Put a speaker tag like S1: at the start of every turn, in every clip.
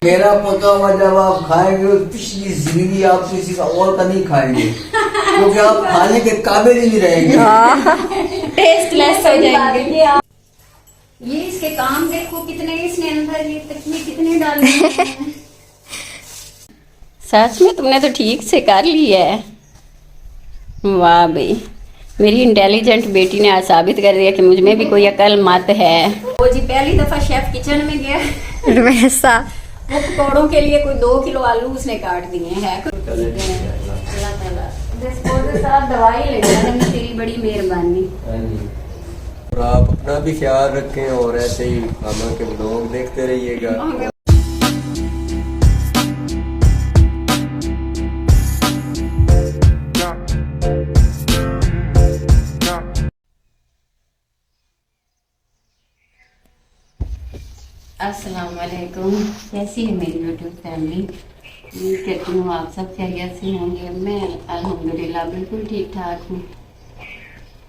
S1: मेरा पोता हुआ जब आप खाएंगे तो पिछली जिंदगी आप किसी का और का नहीं खाएंगे, क्योंकि आप खाने के काबिल ही नहीं रहेंगे।
S2: टेस्टलेस हो जाएंगे। ये इसके काम देखो कितने, इसने अंदर ये तकिए कितने डाले हैं। सच में तुमने तो ठीक से कर लिया है। वाह भाई, मेरी इंटेलिजेंट बेटी ने आज साबित कर दिया कि मुझ में भी कोई अकल मत है। वो जी पहली दफा शेफ किचन में गया
S3: वैसा
S2: वो पकौड़ों के लिए कोई 2 किलो आलू उसने काट दिए हैं। अल्लाह ताला के साथ दवाई ले जाना, तेरी बड़ी मेहरबानी।
S1: और आप अपना भी ख्याल रखें और ऐसे ही मामा के ब्लॉग देखते रहिएगा।
S2: अस्सलाम वालेकुम, कैसी है मेरी यूट्यूब फैमिली? उम्मीद करती हूँ आप सब खैरियत से होंगे। मैं अल्हम्दुलिल्लाह बिल्कुल ठीक ठाक हूँ।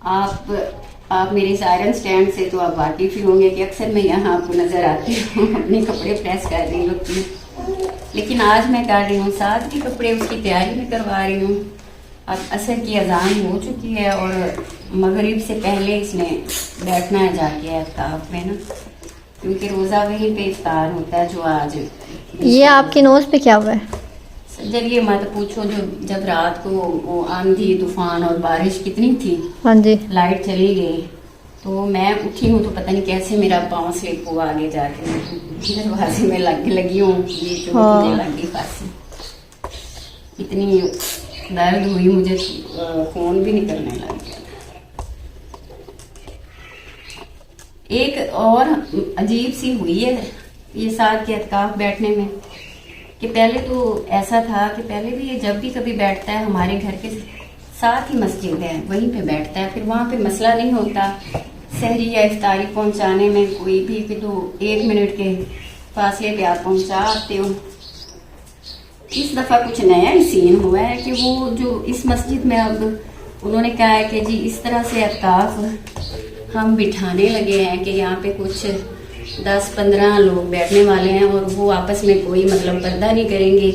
S2: आप मेरे इस आयरन स्टैंड से तो आप वाकिफ ही होंगे कि अक्सर मैं यहाँ आपको नजर आती हूँ अपने कपड़े प्रेस कर रही होती हूँ, लेकिन आज मैं कर रही हूँ साथ के कपड़े उसकी तैयारी में करवा रही हूँ। अब असर की अजान हो चुकी है और मगरिब से पहले इसने बैठना है जाके एहतिकाफ में ना, क्योंकि रोजा वहीं पे इफ्तार होता है। जो आज
S3: ये आपके नोज पे क्या हुआ है?
S2: जरिए मत पूछो। जो जब रात को वो आंधी तूफान और बारिश कितनी थी,
S3: हाँ जी,
S2: लाइट चली गई तो मैं उठी हूँ तो पता नहीं कैसे मेरा पाँव स्लिप हुआ आगे जाके दरवाजे में लगी हूँ। ये जो मुझे लगी फांसी, इतनी दर्द हुई मुझे, खून भी निकलने लग गया। एक और अजीब सी हुई है ये साथ के एहतिकाफ बैठने में, कि पहले तो ऐसा था कि पहले भी ये जब भी कभी बैठता है हमारे घर के साथ ही मस्जिद है वहीं पे बैठता है, फिर वहां पे मसला नहीं होता सहरी या इफ्तारी पहुंचाने में कोई भी, कि तो 1 मिनट के फासले पे आप पहुंचा आते हो। इस दफा कुछ नया ही सीन हुआ है कि वो जो इस मस्जिद में अब उन्होंने कहा है कि जी इस तरह से एहतिकाफ हम बिठाने लगे हैं कि यहाँ पे कुछ 10-15 लोग बैठने वाले हैं और वो आपस में कोई मतलब पर्दा नहीं करेंगे,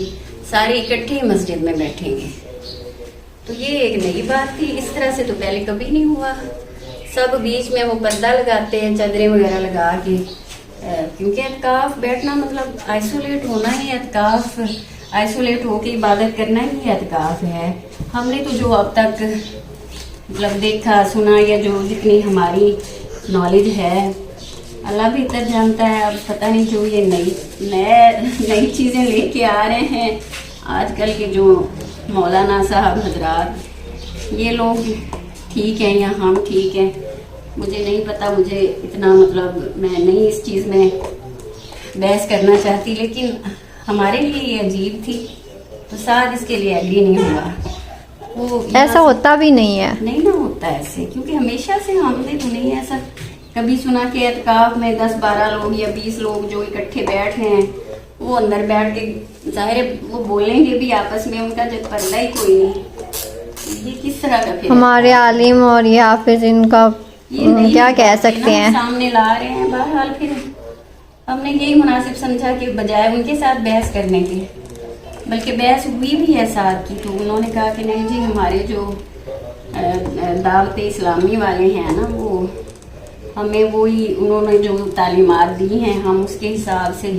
S2: सारे इकट्ठे मस्जिद में बैठेंगे। तो ये एक नई बात थी, इस तरह से तो पहले कभी नहीं हुआ। सब बीच में वो पर्दा लगाते हैं, चादरें वगैरह लगा के, क्योंकि एहतिकाफ बैठना मतलब आइसोलेट होना ही, एहतिकाफ आइसोलेट होके इबादत करना ही एहतिकाफ है। हमने तो जो अब तक मतलब देखा सुना या जो जितनी हमारी नॉलेज है अल्लाह भी इतना जानता है। अब पता नहीं जो ये नई चीजें लेके आ रहे हैं आजकल के जो मौलाना साहब हजरात, ये लोग ठीक हैं या हम ठीक हैं मुझे नहीं पता। मुझे इतना मतलब मैं नहीं इस चीज में बहस करना चाहती, लेकिन हमारे लिए ये अजीब थी तो साथ इसके लिए एग्री नहीं हुआ। वो
S3: ऐसा होता भी नहीं है,
S2: नहीं ना होता ऐसे, क्योंकि हमेशा से हमने तो नहीं ऐसा कभी सुना कि एहतिकाफ में 10-12 लोग या 20 लोग जो इकट्ठे बैठ रहे हैं वो अंदर बैठ के जाहिर वो बोलेंगे भी आपस में, उनका जब पर्दा ही कोई नहीं। ये किस तरह का फिर
S3: हमारे आलिम और ये हाफिज इनका क्या कह सकते हैं,
S2: सामने ला रहे हैं। बहरहाल फिर हमने यही मुनासिब समझा कि बजाय उनके साथ बहस करने के, बल्कि बहस हुई भी है साथ की, तो उन्होंने कहा कि नहीं जी हमारे जो दावत इस्लामी वाले हैं ना वो हमें वही उन्होंने जो तालीमात दी हैं हम उसके हिसाब से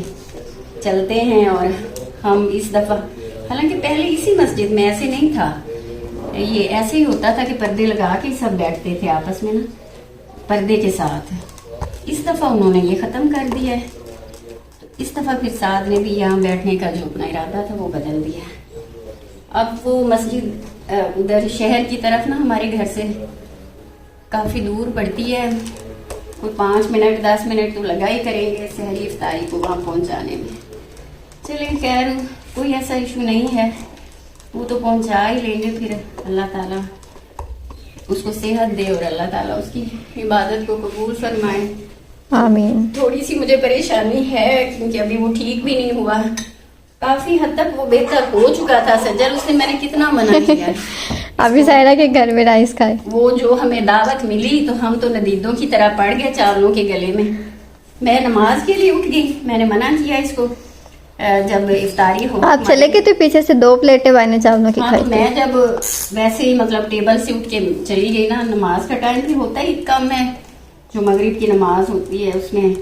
S2: चलते हैं। और हम इस दफ़ा, हालांकि पहले इसी मस्जिद में ऐसे नहीं था, ये ऐसे ही होता था कि पर्दे लगा के सब बैठते थे आपस में ना पर्दे के साथ। इस दफ़ा उन्होंने ये ख़त्म कर दिया है, तो इस दफ़ा फिर साथ ने भी यहाँ बैठने का जो अपना इरादा था वो बदल दिया। अब वो मस्जिद उधर शहर की तरफ ना हमारे घर से काफ़ी दूर पड़ती है, कोई 5 मिनट 10 मिनट तो लगा ही करेंगे सहरी इफ्तारी को वहाँ पहुँचाने में। चले खैर कोई ऐसा इशू नहीं है, वो तो पहुँचा ही लेंगे। फिर अल्लाह ताला उसको सेहत दे और अल्लाह ताला उसकी इबादत को कबूल फरमाए।
S3: आमीन।
S2: थोड़ी सी मुझे परेशानी है क्योंकि अभी वो ठीक भी नहीं हुआ, काफी हद तक वो बेहतर हो चुका था सज्जल, उसने मैंने कितना मना किया
S3: अभी सायरा के घर में राइस खाए।
S2: वो जो हमें दावत मिली तो हम तो नदीदों की तरह पड़ गए चावलों के गले में, मैं नमाज के लिए उठ गई, मैंने मना किया इसको जब इफ्तारी हो।
S3: आप चले गए तो पीछे से 2 प्लेटें वाइने चावलों की
S2: हाँ,
S3: खाई
S2: तो मैं जब वैसे ही मतलब टेबल से उठ के चली गई ना, नमाज का टाइम भी होता ही कम है, जो मगरिब की नमाज होती है उसमें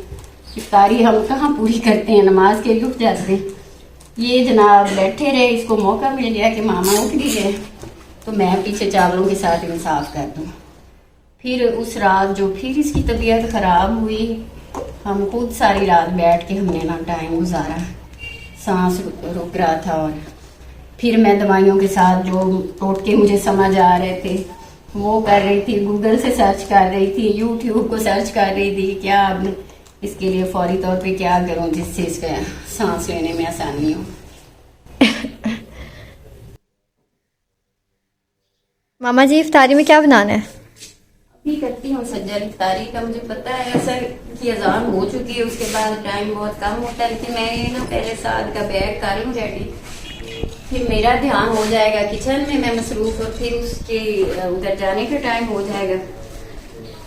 S2: इफ्तारी हम कहाँ पूरी करते हैं, नमाज के लिए उठ जाते हैं। ये जनाब बैठे रहे, इसको मौका मिल गया कि मामा उठ गई है तो मैं पीछे चावलों के साथ इंसाफ कर दूँ। फिर उस रात जो फिर इसकी तबीयत खराब हुई, हम खुद सारी रात बैठ के हमने ना टाइम गुजारा, सांस रुक रहा था। और फिर मैं दवाइयों के साथ जो टोटके मुझे समझ आ रहे थे वो कर रही थी, गूगल से सर्च कर रही थी, यूट्यूब को सर्च कर रही थी क्या अब इसके लिए फौरी तौर पे क्या करूं जिससे इसका सांस लेने में आसानी हो।
S3: मामा जी इफ्तारी में क्या बनाना है?
S2: अभी करती हूँ सज्जल इफ्तारी का, मुझे पता है असर की अजान हो चुकी है, उसके बाद टाइम बहुत कम होता है, लेकिन मैं ना पहले साथ का बैग कर लूँ रेडी, फिर मेरा ध्यान हो जाएगा किचन में, मैं मसरूफ, और फिर उसके उधर जाने का टाइम हो जाएगा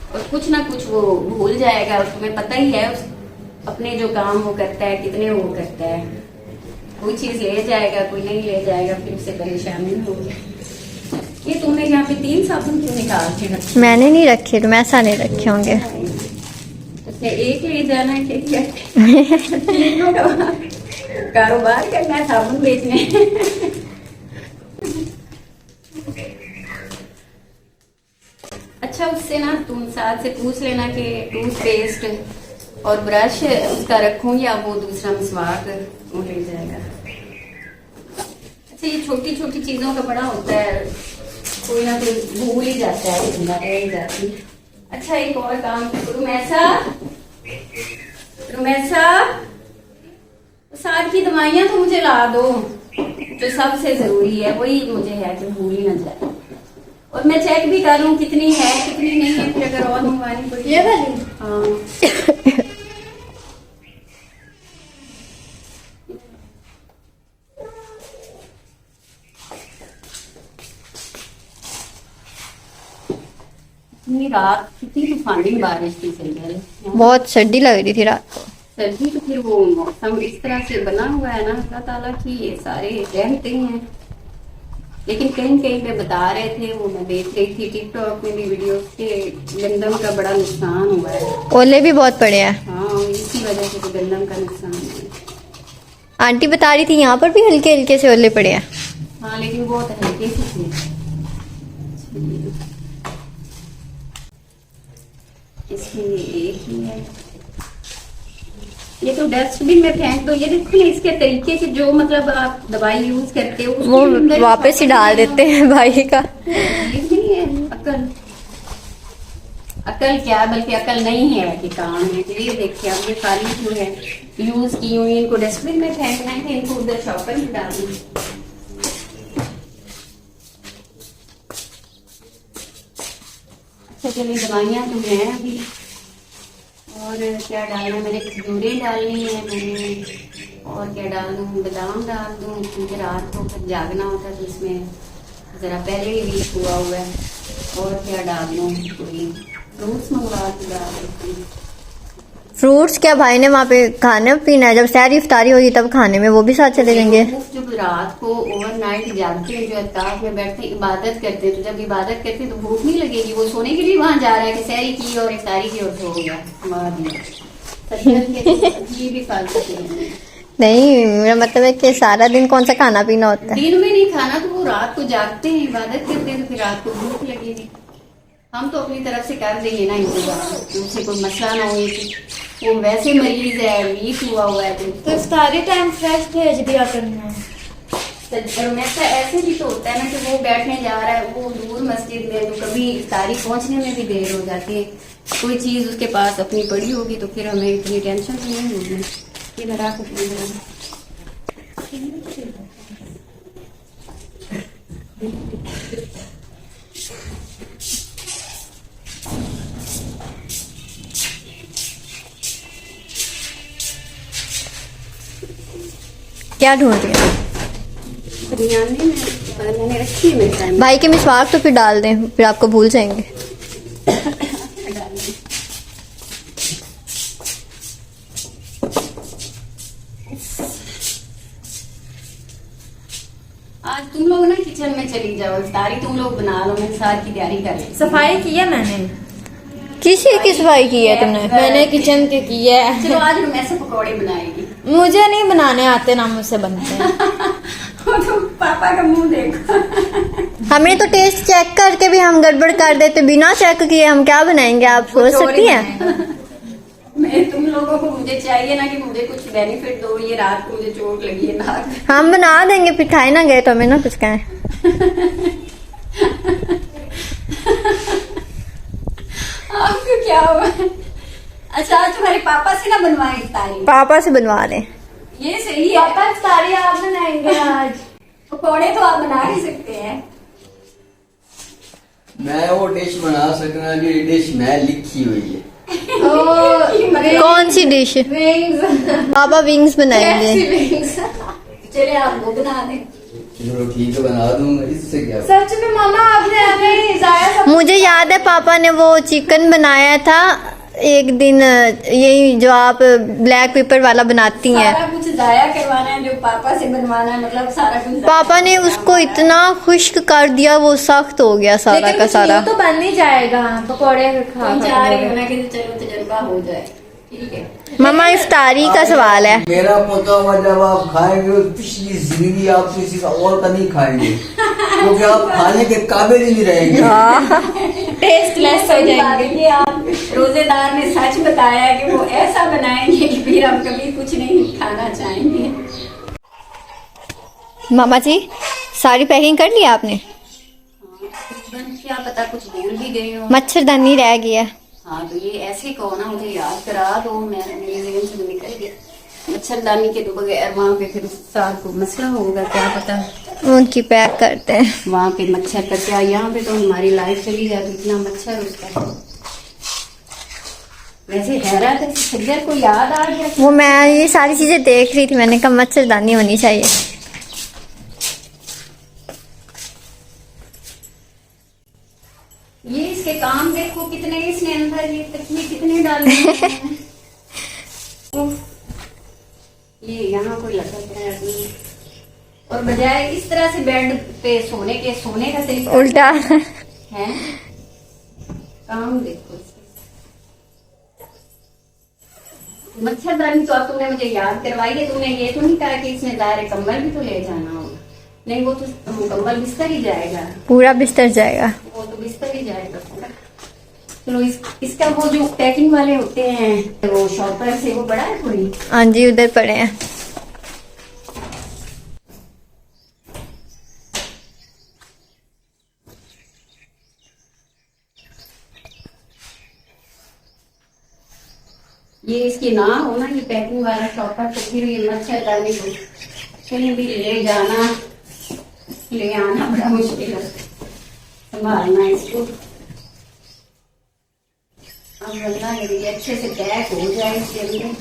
S2: और कुछ ना कुछ वो भूल जाएगा। तुम्हें पता ही है अपने जो काम वो करता है कितने वो करता है, कोई चीज ले जाएगा कोई नहीं ले जाएगा, फिर उससे परेशानी होगी। ये तुमने यहाँ पे 3 साबुन क्यों निकाल के रखे?
S3: मैंने नहीं रखे, तुम ऐसा नहीं रखे होंगे।
S2: उसने एक ले जाना है तीनों का कारोबार करना है, साबुन बेचने। अच्छा, उससे ना तुम साथ से पूछ लेना कि टूथपेस्ट और ब्रश उसका रखूं या वो दूसरा मिसवाक वो ले जाएगा। अच्छा, ये छोटी छोटी चीजों का बड़ा होता है, कोई ना कोई भूल ही जाता है, जिंदा रह ही जाती। अच्छा, एक और काम, रुमैसा साथ की दवाइयां तो मुझे ला दो, जो सबसे जरूरी है वही मुझे है कि भूल ही ना जाए, और मैं चेक भी कर लूं कितनी है कितनी नहीं है, फिर अगर और मंगवानी पड़ी। ये वाली? हाँ। इतनी रात कितनी तूफानी बारिश थी, सही
S3: बहुत सर्दी लग रही थी रात को।
S2: सर्दी तो फिर वो मौसम इस तरह से बना हुआ है ना, अल्लाह ताला की ये सारे रहमतें हैं। लेकिन कहीं कहीं पे बता रहे थे, वो मैं देख रही थी टिकटॉक में भी वीडियो के, गंदम का बड़ा नुकसान हुआ है।
S3: ओले भी बहुत पड़े हैं।
S2: हाँ, इसी वजह से तो गंदम का नुकसान है।
S3: आंटी बता रही थी यहाँ पर भी हल्के हल्के से ओले पड़े हैं।
S2: हाँ, लेकिन बहुत हल्के से थे। इसमें एक ही है, ये तो डस्टबिन में फेंक दो। ये देखो ना, इसके तरीके से जो मतलब आप दवाई यूज करते हो
S3: वो वापस ही डाल देते हैं भाई का।
S2: नहीं है अकल क्या, बल्कि अकल नहीं है कि काम है। ये देखिए, अब ये खाली जो है यूज की हुई, इनको डस्टबिन में फेंकना है, इनको उधर शॉपर में डालना है। अच्छा, चलिए दवाइयाँ तो हैं अभी, और क्या डालना है, मैंने खजूरें डालनी है मैंने, और क्या डाल दूँ, बादाम डाल दूँ, क्योंकि रात को फिर जागना होता है तो इसमें ज़रा पहले ही वीक हुआ है। और क्या डाल दूँ, कोई फ्रूट्स मंगवा के डाल देती हूँ।
S3: फ्रूट्स क्या भाई ने वहाँ पे खाने पीना है, जब सहरी इफ्तारी होगी तब खाने में वो भी साथ चले जाएंगे।
S2: जो रात को ओवरनाइट जागते हैं, जो अताब में बैठते हैं, इबादत करते हैं, तो जब इबादत करते हैं तो भूख नहीं लगेगी, वो सोने के लिए वहां जा रहा है कि सहरी की और इफ्तारी की और सो गया। ये भी फालतू
S3: नहीं, मेरा मतलब है कि सारा दिन कौन सा खाना पीना होता है।
S2: दिन में नहीं खाना, तो वो रात को जागते हैं, इबादत करते हैं, तो फिर रात को भूख लगेगी। हम तो अपनी तरफ से कर देंगे ना इंतजाम, उससे कोई मसला ना हो। वो वैसे मरीज है, वीक हुआ है, तो
S4: इफ्तारी टाइम फ्रेश भेज दिया करना।
S2: ऐसा ऐसे भी तो होता है ना कि वो बैठने जा रहा है, वो दूर मस्जिद में, तो कभी इफ्तारी पहुंचने में भी देर हो जाती है। कोई चीज उसके पास अपनी पड़ी होगी तो फिर हमें इतनी टेंशन तो नहीं होगी। ये मेरा कुछ
S3: क्या ढूंढ रही है?
S2: बिरयानी मैंने रखी है मेरे टाइम।
S3: भाई के मिसवाक तो फिर डाल दें, फिर आपको भूल जाएंगे।
S2: आज तुम लोग ना किचन में चली जाओ, इफ्तारी तुम लोग बना लो, मैं साथ की तैयारी कर रही।
S4: सफाई की है मैंने।
S3: किसी की सफाई की है तुमने?
S4: मैंने किचन की है।
S2: चलो आज मैं से पकौड़े बनाएगी।
S4: मुझे नहीं बनाने आते, ना मुझसे बनते हैं।
S2: तो पापा का मुंह देखो।
S3: हमने तो टेस्ट चेक करके भी हम गड़बड़ कर देते, बिना चेक किए हम क्या बनाएंगे, आप सोच सकती हैं?
S2: मैं तुम लोगों को मुझे चाहिए ना कि मुझे कुछ बेनिफिट दो, ये रात को मुझे चोट लगी है नाक में।
S3: हम बना देंगे, फिर खाए ना गए तो हमें ना कुछ कहें।
S2: आपको क्या हुआ? अच्छा आज तुम्हारे पापा से ना बनवाए इफ्तारी?
S3: पापा से बनवा दें।
S2: ये सही है।
S4: पापा इफ्तारी आप बनाएंगे आज?
S2: पकौड़े तो आप बना ही सकते हैं।
S1: मैं वो डिश बना सकना जो डिश मैं लिखी हुई है।
S3: कौन सी डिश?
S4: विंग्स।
S3: पापा विंग्स बनाएंगे।
S2: चले आप वो बना दें।
S1: चलो ठीक है, बना दूंगा, इससे क्या।
S4: सच में मामा आपने हमें जाया सब।
S3: मुझे याद है पापा ने वो चिकन बनाया था एक दिन, यही जो आप ब्लैक पेपर वाला बनाती हैं।
S2: सारा कुछ जाया करवाना है, जो पापा से बनवाना है, मतलब सारा कुछ।
S3: पापा ने उसको इतना खुश्क कर दिया, वो सख्त हो गया सारा
S4: लेकिन
S3: का
S4: कुछ
S3: सारा।
S4: यूं तो बन नहीं जाएगा पकौड़े खा
S2: तुम जा रही हो ना कि चलो तजुर्बा हो जाए, ठीक है।
S3: मामा इफ्तारी का सवाल है।
S1: मेरा पोता हुआ जब आप खाएंगे तो पिछली जिंदगी आप किसी का और का नहीं खाएंगे, क्योंकि आप खाने के काबिल ही नहीं रहेंगे।
S4: टेस्टलेस हो जाएंगे।
S2: ये आप रोजेदार ने सच बताया कि वो ऐसा बनाएंगे कि फिर हम कभी कुछ नहीं खाना चाहेंगे।
S3: मामा जी सारी पैकिंग कर लिया आपने?
S2: क्या पता कुछ भूल भी गई हो।
S3: मच्छरदानी रह गया।
S2: हाँ तो ये ऐसे कहो ना, मुझे याद करा दो, मेरे जेहन से निकल गया। मच्छरदानी के तो बगैर वहाँ पे फिर साथ को मसला होगा, क्या पता।
S3: उनकी पैक करते हैं।
S2: वहाँ पे मच्छर का क्या, यहाँ पे तो हमारी लाइफ चली जाती, इतना मच्छर उसका। वैसे हैरत है, सज्जर को याद आ गया।
S3: वो मैं ये सारी चीजें देख रही थी, मैंने कहा मच्छरदानी होनी चाहिए।
S2: ये इसके काम देखो कितने, इसने अंदर ये तकिए कितने डाले हैं। ये यहाँ कोई लटक रहा है अभी। और बजाय इस तरह से बेड पे सोने के, सोने का तरीका
S3: उल्टा
S2: है। काम देखो इसके। मच्छरदानी तो अब तुमने मुझे याद करवाई है, तुमने ये तो नहीं कहा कि इसमें दायरे कंबल भी तो ले जाना होगा। नहीं वो तो कंबल बिस्तर ही जाएगा,
S3: पूरा बिस्तर जाएगा।
S2: वो तो बिस्तर ही जाएगा पूरा। चलो इसका वो जो पैकिंग वाले होते हैं वो शॉपर से, वो बड़ा है थोड़ी।
S3: हाँ जी उधर पड़े हैं।
S2: ये इसकी ना हो ना, ये पैकिंग वाला शॉपर, तो फिर ये मच्छरदानी को कहीं भी ले जाना ले आना बड़ा मुश्किल है, संभालना इसको। अब बनना ये अच्छे से पैक हो जाए इसके अंदर।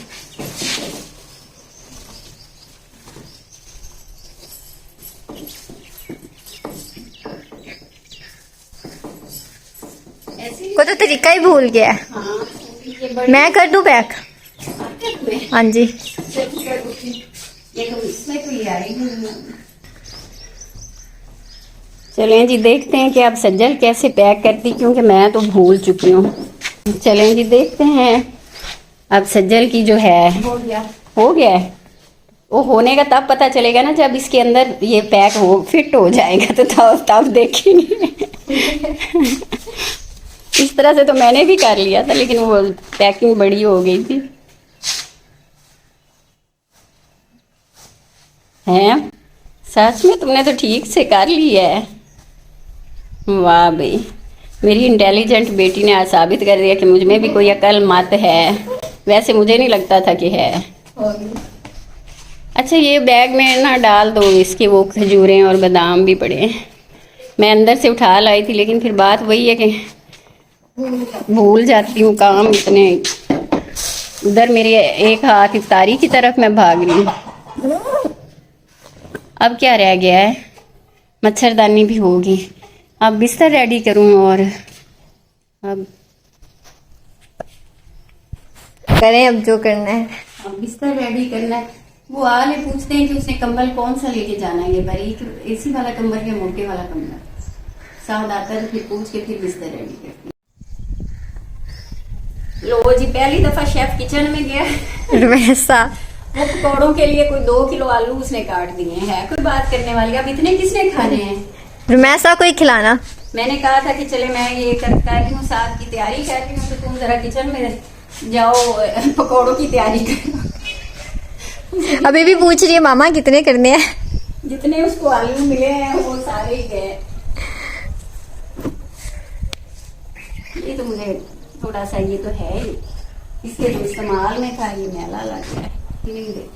S2: ऐसे
S3: को तो तरीका ही भूल गया है।
S2: हाँ ये बड़ी
S3: मैं कर दूं पैक?
S2: आते हैं तुम्हें?
S3: हाँ जी।
S2: ये तो इसमें तो ये आएगी। चलें जी देखते हैं कि आप सज्जल कैसे पैक करती, क्योंकि मैं तो भूल चुकी हूँ। चलें जी देखते हैं अब सज्जल की जो है। हो गया है। वो होने का तब पता चलेगा ना जब इसके अंदर ये पैक हो, फिट हो जाएगा, तो तब देखेंगे। इस तरह से तो मैंने भी कर लिया था, लेकिन वो पैकिंग बड़ी हो गई थी। हैं सच में तुमने तो ठीक से कर लिया है। वाह भाई, मेरी इंटेलिजेंट बेटी ने आज साबित कर दिया कि मुझ में भी कोई अकल मत है। वैसे मुझे नहीं लगता था कि है। अच्छा ये बैग में ना डाल दो, इसके वो खजूरें और बादाम भी पड़े हैं। मैं अंदर से उठा लाई थी, लेकिन फिर बात वही है कि भूल जाती हूँ काम इतने। उधर मेरे एक हाथ इफ्तारी की तरफ मैं भाग रही हूँ। अब क्या रह गया है? मच्छरदानी भी होगी। अब बिस्तर रेडी करूं और अब
S3: करें अब जो करना है।
S2: अब बिस्तर रेडी करना है। वो आले पूछते हैं कि उसने कंबल कौन सा लेके जाना है, ये बारीक एसी वाला कंबल या मोटे वाला कंबल। साउद आता है तो फिर पूछ के फिर बिस्तर रेडी करती। लो जी, पहली दफा शेफ किचन में गया।
S3: वैसा
S2: वो पकौड़ों के लिए कोई 2 किलो आलू उसने काट दिए हैं। कोई बात करने वाली, अब इतने किसने खाने हैं?
S3: रुमैसा कोई खिलाना।
S2: मैंने कहा था कि चले मैं ये कर रही हूँ, साथ की तैयारी कर रही हूँ, तो तुम जरा किचन में जाओ पकौड़ों की तैयारी करो।
S3: अभी भी पूछ रही है मामा कितने करने हैं।
S2: जितने उसको आलू मिले हैं वो सारे ही गए। ये तो मुझे थोड़ा सा, ये तो है ही, इसके तो इस्तेमाल में था, ये मैला लग गया है।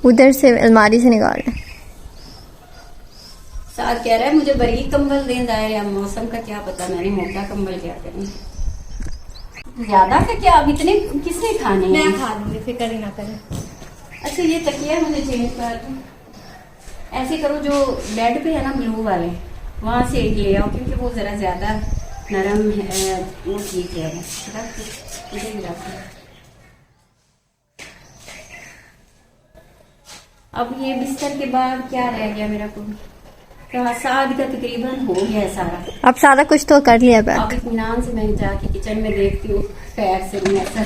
S3: उधर से अलमारी से निकाल ले।
S2: साथ कह रहा है मुझे बरीक कंबल दे जाए, अब मौसम का क्या पता, मैंने मोटा कंबल क्या करें। ज्यादा का क्या, अब इतने किसने खाने हैं?
S4: मैं खा लूंगी, फिक्र ही ना करें।
S2: अच्छा ये तकिया मुझे चेंज कर दो। ऐसे करो जो बेड पे है ना ब्लू वाले, वहां से एक ले आओ, क्योंकि वो जरा ज्यादा नरम है, वो ठीक है। अब ये बिस्तर के बाद क्या रह गया मेरा? कोई साद का तकरीबन हो गया सारा।
S3: अब सारा कुछ तो कर लिया बैठ।
S2: अब इत्मीनान से मैं जाके किचन में देखती हूँ पैर से मैं ऐसा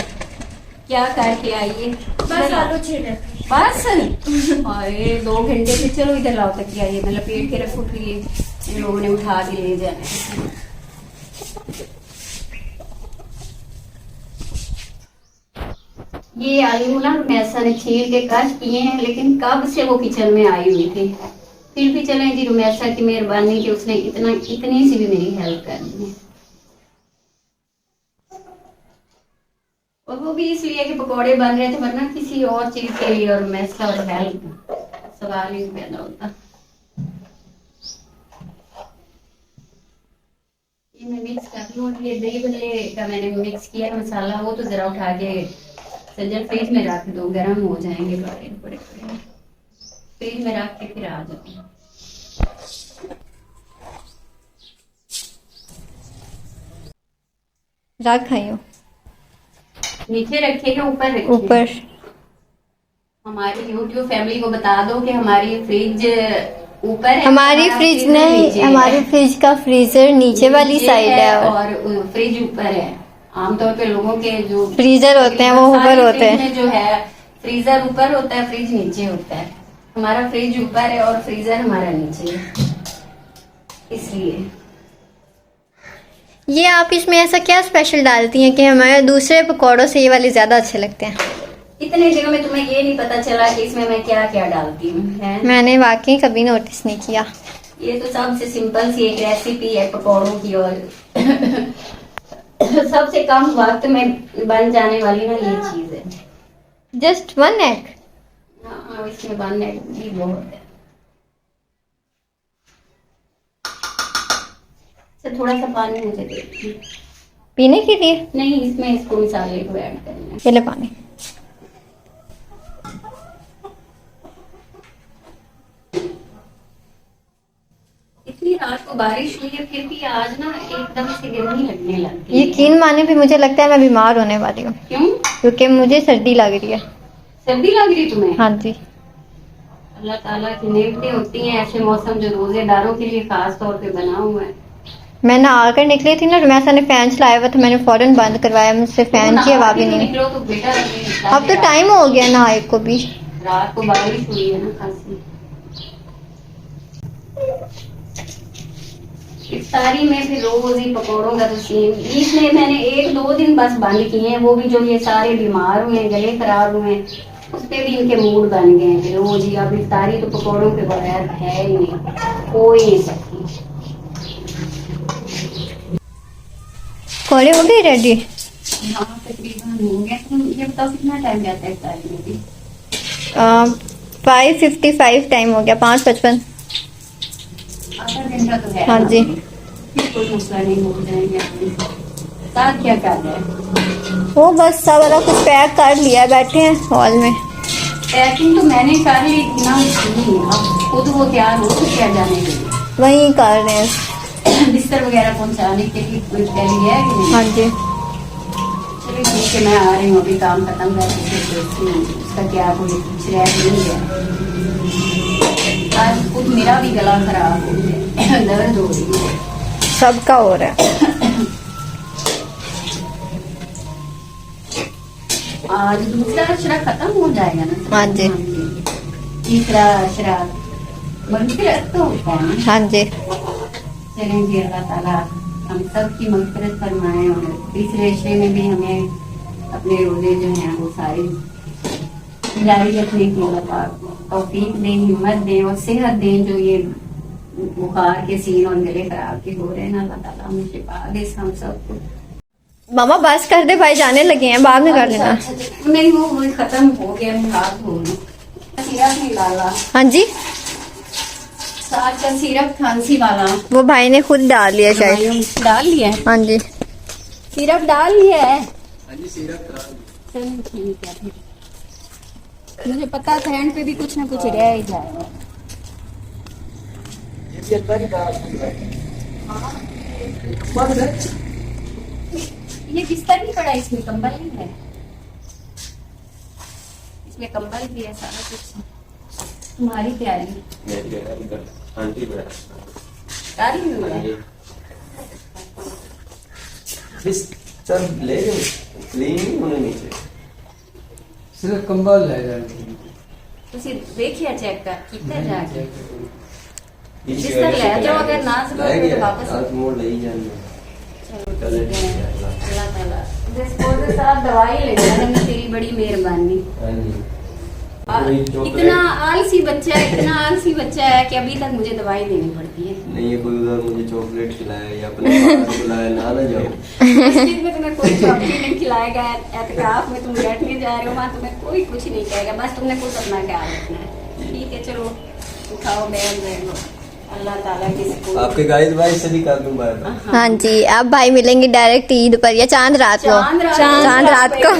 S2: क्या करके आइए।
S4: बस आलू छीले
S2: बस अरे 2 घंटे से, चलो इधर लाओ तक आइए, मैं लपेट के रखूँ, फिर इन लोगों ने उठा के ले जाना। ये आलू ना रुमैसा ने छील के कट किए हैं, लेकिन कब से वो किचन में आई हुई थी। फिर भी चलें जी, रुमैसा की मेहरबानी कि उसने इतनी सी भी मेरी हेल्प कर दी, और वो भी इसलिए कि पकोड़े बन रहे थे, वरना किसी और चीज के लिए और रुमैसा और हेल्प सवाल ही पैदा होता। ये मैं मिक्स कर लूँ। ये दही बल्ले का मैंने मिक्स किया मसाला, वो तो जरा उठा के सज्जन फ्रिज में रख दो, गर्म हो जाएंगे बड़े बड़े। फ्रिज में रख के फिर आ जाओ।
S3: रख खाइयो,
S2: नीचे रखेगा ऊपर रखिए?
S3: ऊपर।
S2: हमारी YouTube फैमिली को बता दो कि हमारी फ्रिज ऊपर है,
S3: हमारी फ्रिज नहीं, हमारी फ्रिज का फ्रीजर नीचे वाली साइड है
S2: और फ्रिज ऊपर है। आमतौर पे लोगों के जो
S3: फ्रीजर होते हैं वो ऊपर होते हैं,
S2: जो है फ्रीजर ऊपर होता है, फ्रिज नीचे होता है। हमारा फ्रिज ऊपर है और फ्रीजर हमारा नीचे है, इसलिए।
S3: ये आप इसमें ऐसा क्या स्पेशल डालती हैं कि हमारे दूसरे पकौड़ों से ये वाले ज्यादा अच्छे लगते हैं?
S2: इतने दिनों में तुम्हें ये नहीं पता चला कि इसमें मैं क्या क्या डालती हूँ?
S3: मैंने वाकई कभी नोटिस नहीं किया।
S2: ये तो सबसे सिंपल सी एक रेसिपी है पकौड़ों की, और सबसे कम वक्त में बन जाने वाली ना ये चीज है।
S3: Just 1 egg.
S2: हाँ, इसमें 1 एग भी बहुत है। थोड़ा सा पानी मुझे दे
S3: पीने के लिए?
S2: नहीं, इसमें इसको मसाले को ऐड करना है।
S3: ये ले पानी।
S2: इतनी रात को बारिश हुई है, फिर भी आज ना एकदम से गर्मी लगने लगती है।
S3: यकीन माने भी मुझे लगता है मैं बीमार होने वाली हूँ।
S2: क्यों?
S3: क्योंकि मुझे सर्दी लग रही है।
S2: सर्दी लग रही तुम्हें?
S3: हाँ जी।
S2: अल्लाह ताला की नेमतें होती हैं, ऐसे मौसम जो रोजेदारों के लिए खास तौर पे बना हुआ है।
S3: मैं नहा कर निकली थी ना, रुमैसा ने फैन चलाया हुआ था, मैंने फौरन बंद करवाया, मुझसे फैन की हवा भी नहीं।
S2: निकलो तो बेटा,
S3: अब तो टाइम हो गया नहाए को भी।
S2: रात को बारिश हुई है ना खासी। इफ्तारी में फिर रोज ही पकौड़ों का तो सीन। इसमें मैंने 1-2 दिन बस बंद किए हैं, वो भी जो ये सारे बीमार हुए, गले खराब हुए, उस पे भी इनके मूड बन गए हैं रोज ही। अब इफ्तारी तो पकौड़ों के बगैर है ही नहीं, हो ही नहीं सकती।
S3: पकौड़े हो गए रेडी?
S2: हाँ तकरीबन हो गया। तुम ये बताओ कितना टाइम जाता है इफ्तारी में भी?
S3: 5:55 टाइम हो गया, 5:55।
S2: आधा घंटा तो है।
S3: हाँ जी।
S2: फिर कोई मसला नहीं, हो जाएंगे। साथ क्या कर रहे हैं?
S3: वो बस सब वाला कुछ पैक कर लिया है, बैठे हैं हॉल में।
S2: पैकिंग तो मैंने कर ली ना, अब खुद वो तैयार हो तो क्या जाने के लिए
S3: वही कर रहे हैं।
S2: बिस्तर वगैरह पहुंचाने के लिए कोई तैयारी है कि नहीं?
S3: हाँ जी।
S2: चलो चलिए ठीक है, मैं आ रही हूँ, अभी काम खत्म करके फिर देखती हूँ उसका क्या कोई कुछ रह नहीं गया। आज खुद मेरा भी गला खराब हो गया, दर्द हो रही है।
S3: सबका हो रहा है।
S2: आज दूसरा अशरा खत्म हो जाएगा ना?
S3: हाँ जी।
S2: तीसरा अशरा मगफिरत तो होता है ना?
S3: हाँ जी।
S2: चलें जी, अल्लाह ताला हम सब की मगफिरत फरमाए और तीसरे अशरे में भी हमें अपने रोजे जो हैं वो सारे जारी रखने की अल्लाह पाक तौफीक दें, हिम्मत दें और सेहत दें। जो ये बुखार के सीन और गले खराब के हो रहे हैं ना, अल्लाह ताला हमें शिफा दे हम सबको।
S3: मामा बस कर दे, भाई जाने लगे हैं, बाद में कर लेना।
S2: नहीं वो खत्म हो गया, मैं हाथ धो लूं। सिरप नहीं डाला,
S3: हाँ जी,
S2: साथ का सिरप खांसी वाला
S3: वो भाई ने खुद डाल लिया शायद।
S2: दवाइयों डाल लिया है,
S3: हाँ जी।
S2: सिरप डाल लिया है।
S1: हाँ जी, सिरप डाल दी।
S2: चलो ठीक है, फिर मुझे पता था हैंड पे भी कुछ ना कुछ रह ही जाएगा।
S1: ये भी अंदर ही डाल दिया।
S2: ये बिस्तर भी पड़ा है, इसमें कंबल नहीं है, इसमें कंबल भी है, सारा कुछ तुम्हारी तैयारी
S5: आंटी
S2: डाली हुई है।
S5: चल ले क्लीन होने नीचे
S1: सिर्फ कंबल है जाने।
S2: ਤੁਸੀਂ ਵੇਖਿਆ ਚੈੱਕ ਕੀਤਾ ਜਾ ਕੇ
S5: इस
S2: जिस तरह ले जाओ, अगर ना से
S5: लाएंगे
S2: तो वापस
S5: आज मोड़ ले ही जाएंगे।
S2: चलो
S5: चले
S2: ठीक है, अल्लाह ताला जिसको साथ दवाई ले जाने में तेरी बड़ी मेहरबानी।
S5: हाँ जी।
S2: आ,
S5: कोई चॉकलेट-
S2: इतना आलसी बच्चा है, इतना आलसी बच्चा है कि अभी तक मुझे दवाई देनी पड़ती है।
S5: नहीं ये कोई उधर मुझे चॉकलेट खिलाए या अपने पास बुलाए ना जाओ।
S2: मस्जिद में तुम्हें कोई चॉकलेट नहीं खिलाएगा, एतकाफ में तुम बैठने जा रहे हो, वहाँ तुम्हें कोई कुछ नहीं कहेगा, बस तुमने खुद अपना ख्याल रखना है। ठीक है, चलो उठाओ बैग बैग, अल्लाह ताला की सुकून।
S5: आपके गाइस भाई से भी कर दूं बाय।
S3: हाँ जी, अब भाई मिलेंगे डायरेक्ट ईद पर या चांद रात को। चांद रात को।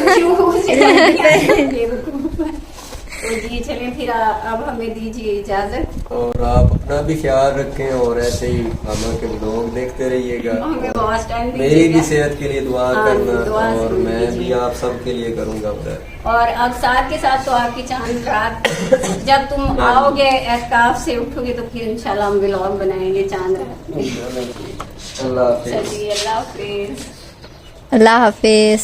S2: तो जी चलें फिर, अब हमें दीजिए इजाजत।
S5: और आप अपना भी ख्याल रखें और ऐसे ही मामा के ब्लॉग देखते रहिएगा।
S2: हमें बहुत टाइम
S5: मेरी भी सेहत के लिए दुआ
S2: हाँ,
S5: करना
S2: दुआ
S5: और
S2: जरूर
S5: मैं भी
S2: कीजिए।
S5: आप सब के लिए करूंगा उधर।
S2: और अब साथ के साथ तो आपकी चांद रात जब तुम आओगे एहतिकाफ से उठोगे तो फिर इंशाल्लाह हम व्लॉग बनाएंगे चांद रात में।
S5: अल्लाह हाफिज।
S2: चलिए, अल्लाह हाफिज।
S3: अल्लाह हाफिज।